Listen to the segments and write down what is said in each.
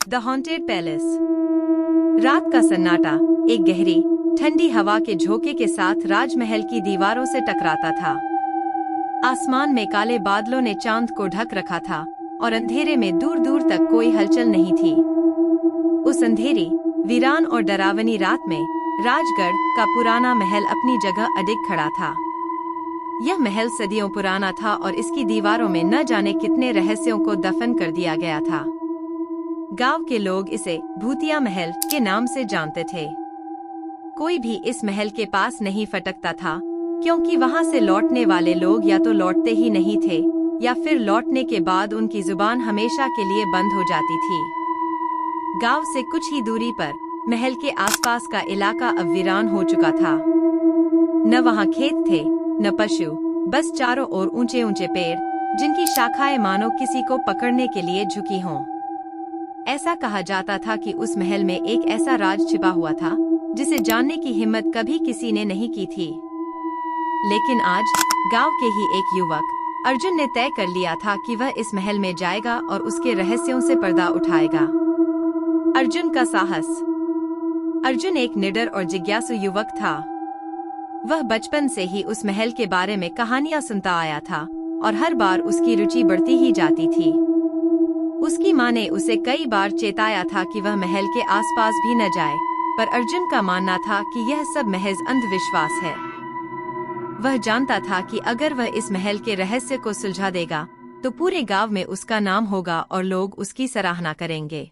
The haunted palace. रात का सन्नाटा एक गहरी ठंडी हवा के झोंके के साथ राजमहल की दीवारों से टकराता था। आसमान में काले बादलों ने चांद को ढक रखा था और अंधेरे में दूर दूर तक कोई हलचल नहीं थी। उस अंधेरी, वीरान और डरावनी रात में राजगढ़ का पुराना महल अपनी जगह अडिग खड़ा था। यह महल सदियों पुराना था और इसकी दीवारों में न जाने कितने रहस्यों को दफन कर दिया गया था। गांव के लोग इसे भूतिया महल के नाम से जानते थे। कोई भी इस महल के पास नहीं फटकता था, क्योंकि वहां से लौटने वाले लोग या तो लौटते ही नहीं थे या फिर लौटने के बाद उनकी जुबान हमेशा के लिए बंद हो जाती थी। गांव से कुछ ही दूरी पर महल के आसपास का इलाका अब वीरान हो चुका था। न वहां खेत थे, न पशु, बस चारों ओर ऊंचे ऊंचे पेड़, जिनकी शाखाएं मानो किसी को पकड़ने के लिए झुकी हों। ऐसा कहा जाता था कि उस महल में एक ऐसा राज छिपा हुआ था जिसे जानने की हिम्मत कभी किसी ने नहीं की थी। लेकिन आज गांव के ही एक युवक अर्जुन ने तय कर लिया था कि वह इस महल में जाएगा और उसके रहस्यों से पर्दा उठाएगा। अर्जुन का साहस। अर्जुन एक निडर और जिज्ञासु युवक था। वह बचपन से ही उस महल के बारे में कहानियां सुनता आया था और हर बार उसकी रुचि बढ़ती ही जाती थी। उसकी मां ने उसे कई बार चेताया था कि वह महल के आसपास भी न जाए, पर अर्जुन का मानना था कि यह सब महज अंधविश्वास है। वह जानता था कि अगर वह इस महल के रहस्य को सुलझा देगा तो पूरे गांव में उसका नाम होगा और लोग उसकी सराहना करेंगे।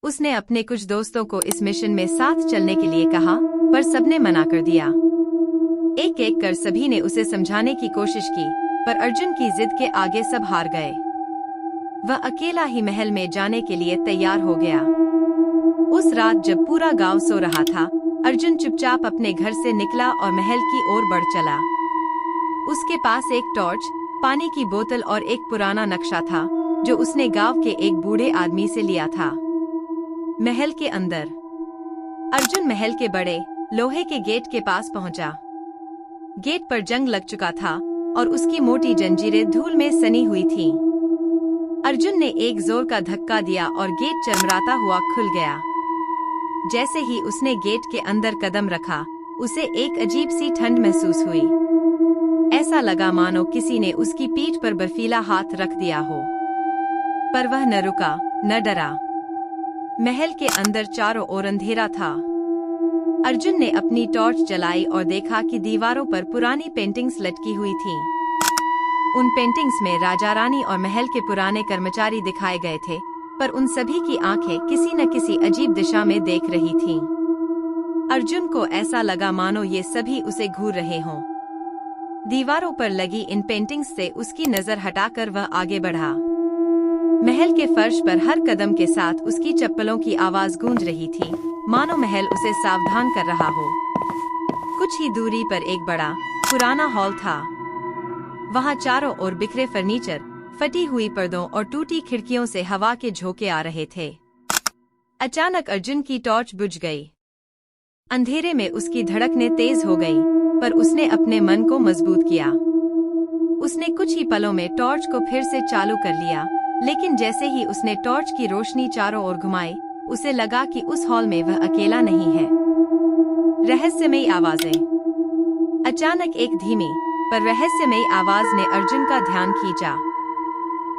उसने अपने कुछ दोस्तों को इस मिशन में साथ चलने के लिए कहा, पर सबने मना कर दिया। एक एक कर सभी ने उसे समझाने की कोशिश की, पर अर्जुन की जिद के आगे सब हार गए। वह अकेला ही महल में जाने के लिए तैयार हो गया। उस रात जब पूरा गांव सो रहा था, अर्जुन चुपचाप अपने घर से निकला और महल की ओर बढ़ चला। उसके पास एक टॉर्च, पानी की बोतल और एक पुराना नक्शा था जो उसने गांव के एक बूढ़े आदमी से लिया था। महल के अंदर अर्जुन महल के बड़े लोहे के गेट के पास पहुंचा। गेट पर जंग लग चुका था और उसकी मोटी जंजीरें धूल में सनी हुई थीं। अर्जुन ने एक जोर का धक्का दिया और गेट चरमराता हुआ खुल गया। जैसे ही उसने गेट के अंदर कदम रखा, उसे एक अजीब सी ठंड महसूस हुई। ऐसा लगा मानो किसी ने उसकी पीठ पर बर्फीला हाथ रख दिया हो। पर वह न रुका, न डरा। महल के अंदर चारों ओर अंधेरा था। अर्जुन ने अपनी टॉर्च जलाई और देखा कि दीवारों पर पुरानी पेंटिंग्स लटकी हुई थीं। उन पेंटिंग्स में राजा रानी और महल के पुराने कर्मचारी दिखाए गए थे, पर उन सभी की आंखें किसी न किसी अजीब दिशा में देख रही थीं। अर्जुन को ऐसा लगा मानो ये सभी उसे घूर रहे हों। दीवारों पर लगी इन पेंटिंग्स से उसकी नजर हटाकर वह आगे बढ़ा। महल के फर्श पर हर कदम के साथ उसकी चप्पलों की आवाज गूंज रही थी, मानो महल उसे सावधान कर रहा हो। कुछ ही दूरी पर एक बड़ा पुराना हॉल था। वहां चारों ओर बिखरे फर्नीचर, फटी हुई पर्दों और टूटी खिड़कियों से हवा के झोंके आ रहे थे। अचानक अर्जुन की टॉर्च बुझ गई। अंधेरे में उसकी धड़कनें तेज हो गईं, पर उसने अपने मन को मजबूत किया। उसने कुछ ही पलों में टॉर्च को फिर से चालू कर लिया, लेकिन जैसे ही उसने टॉर्च की रोशनी चारों ओर घुमाई, उसे लगा कि उस हॉल में वह अकेला नहीं है। रहस्यमयी आवाजें। अचानक एक धीमी पर रहस्यमयी आवाज ने अर्जुन का ध्यान खींचा।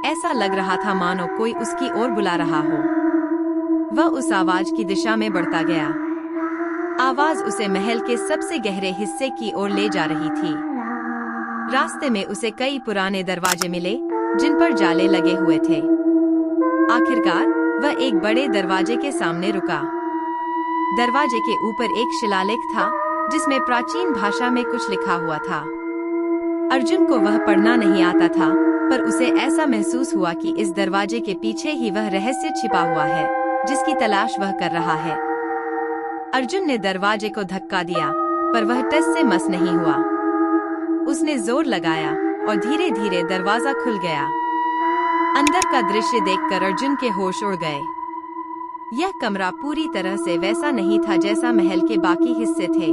ऐसा लग रहा था मानो कोई उसकी ओर बुला रहा हो। वह उस आवाज की दिशा में बढ़ता गया। आवाज उसे महल के सबसे गहरे हिस्से की ओर ले जा रही थी। रास्ते में उसे कई पुराने दरवाजे मिले, जिन पर जाले लगे हुए थे। आखिरकार वह एक बड़े दरवाजे के सामने रुका। दरवाजे के ऊपर एक शिलालेख था, जिसमें प्राचीन भाषा में कुछ लिखा हुआ था। अर्जुन को वह पढ़ना नहीं आता था, पर उसे ऐसा महसूस हुआ कि इस दरवाजे के पीछे ही वह रहस्य छिपा हुआ है, जिसकी तलाश वह कर रहा है। अर्जुन ने दरवाजे को धक्का दिया, पर वह टस से मस नहीं हुआ। उसने जोर लगाया और धीरे धीरे दरवाजा खुल गया। अंदर का दृश्य देखकर अर्जुन के होश उड़ गए। यह कमरा पूरी तरह से वैसा नहीं था जैसा महल के बाकी हिस्से थे।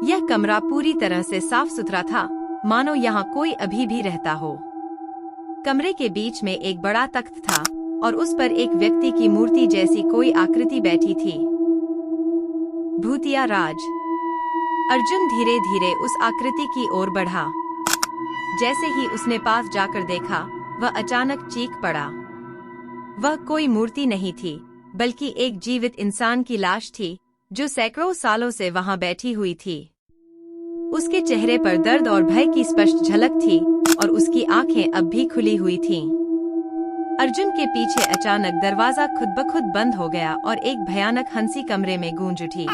यह कमरा पूरी तरह से साफ सुथरा था, मानो यहाँ कोई अभी भी रहता हो। कमरे के बीच में एक बड़ा तख्त था और उस पर एक व्यक्ति की मूर्ति जैसी कोई आकृति बैठी थी। भूतिया राज। अर्जुन धीरे धीरे उस आकृति की ओर बढ़ा। जैसे ही उसने पास जाकर देखा, वह अचानक चीख पड़ा। वह कोई मूर्ति नहीं थी, बल्कि एक जीवित इंसान की लाश थी, जो सैकड़ों सालों से वहां बैठी हुई थी। उसके चेहरे पर दर्द और भय की स्पष्ट झलक थी, और उसकी आंखें अब भी खुली हुई थीं। अर्जुन के पीछे अचानक दरवाजा खुद ब खुद बंद हो गया और एक भयानक हंसी कमरे में गूंज उठी।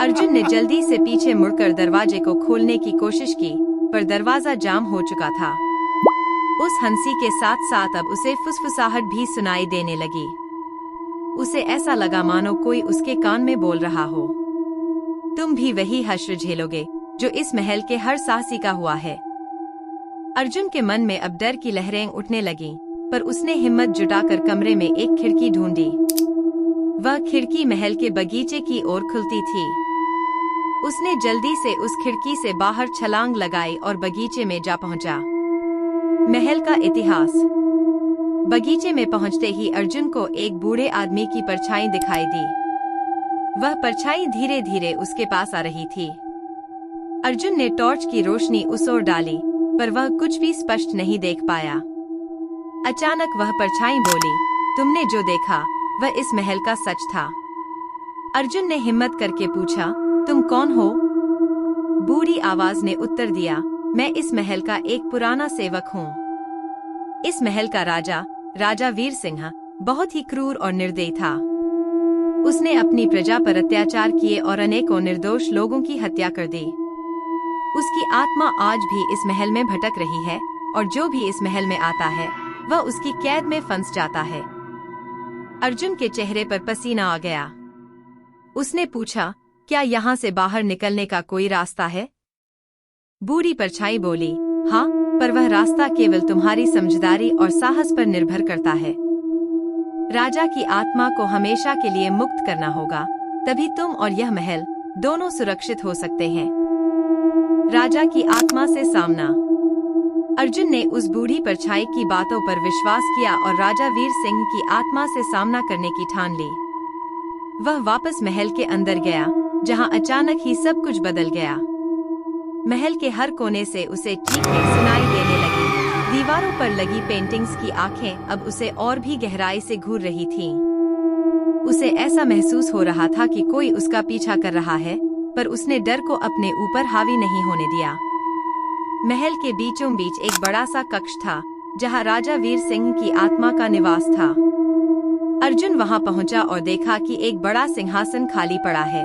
अर्जुन ने जल्दी से पीछे मुड़कर दरवाजे को खोलने की कोशिश की, पर दरवाजा जाम हो चुका था। उस हंसी के साथ साथ अब उसे फुसफुसाहट भी सुनाई देने लगी। उसे ऐसा लगा मानो कोई उसके कान में बोल रहा हो, तुम भी वही हश्र झेलोगे जो इस महल के हर साहसी का हुआ है। अर्जुन के मन में अब डर की लहरें उठने लगीं, पर उसने हिम्मत जुटाकर कमरे में एक खिड़की ढूंढी। वह खिड़की महल के बगीचे की ओर खुलती थी। उसने जल्दी से उस खिड़की से बाहर छलांग लगाई और बगीचे में जा पहुंचा। महल का इतिहास। बगीचे में पहुंचते ही अर्जुन को एक बूढ़े आदमी की परछाई दिखाई दी। वह परछाई धीरे धीरे उसके पास आ रही थी। अर्जुन ने टॉर्च की रोशनी उस ओर डाली, पर वह कुछ भी स्पष्ट नहीं देख पाया। अचानक वह परछाई बोली, तुमने जो देखा वह इस महल का सच था। अर्जुन ने हिम्मत करके पूछा, तुम कौन हो? बूढ़ी आवाज ने उत्तर दिया, मैं इस महल का एक पुराना सेवक हूँ। इस महल का राजा वीर सिंह बहुत ही क्रूर और निर्दयी था। उसने अपनी प्रजा पर अत्याचार किए और अनेकों निर्दोष लोगों की हत्या कर दी। उसकी आत्मा आज भी इस महल में भटक रही है, और जो भी इस महल में आता है वह उसकी कैद में फंस जाता है। अर्जुन के चेहरे पर पसीना आ गया। उसने पूछा, क्या यहाँ से बाहर निकलने का कोई रास्ता है? बूढ़ी परछाई बोली, हाँ, पर वह रास्ता केवल तुम्हारी समझदारी और साहस पर निर्भर करता है। राजा की आत्मा को हमेशा के लिए मुक्त करना होगा, तभी तुम और यह महल दोनों सुरक्षित हो सकते हैं। राजा की आत्मा से सामना। अर्जुन ने उस बूढ़ी परछाई की बातों पर विश्वास किया और राजा वीर सिंह की आत्मा से सामना करने की ठान ली। वह वापस महल के अंदर गया, जहां अचानक ही सब कुछ बदल गया। महल के हर कोने से उसे चीखें सुनाई देने लगी। दीवारों पर लगी पेंटिंग्स की आंखें अब उसे और भी गहराई से घूर रही थीं। उसे ऐसा महसूस हो रहा था कि कोई उसका पीछा कर रहा है, पर उसने डर को अपने ऊपर हावी नहीं होने दिया। महल के बीचों बीच एक बड़ा सा कक्ष था, जहां राजा वीर सिंह की आत्मा का निवास था। अर्जुन वहां पहुंचा और देखा कि एक बड़ा सिंहासन खाली पड़ा है।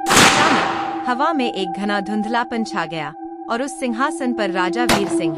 अचानक हवा में एक घना धुंधलापन छा गया और उस सिंहासन पर राजा वीर सिंह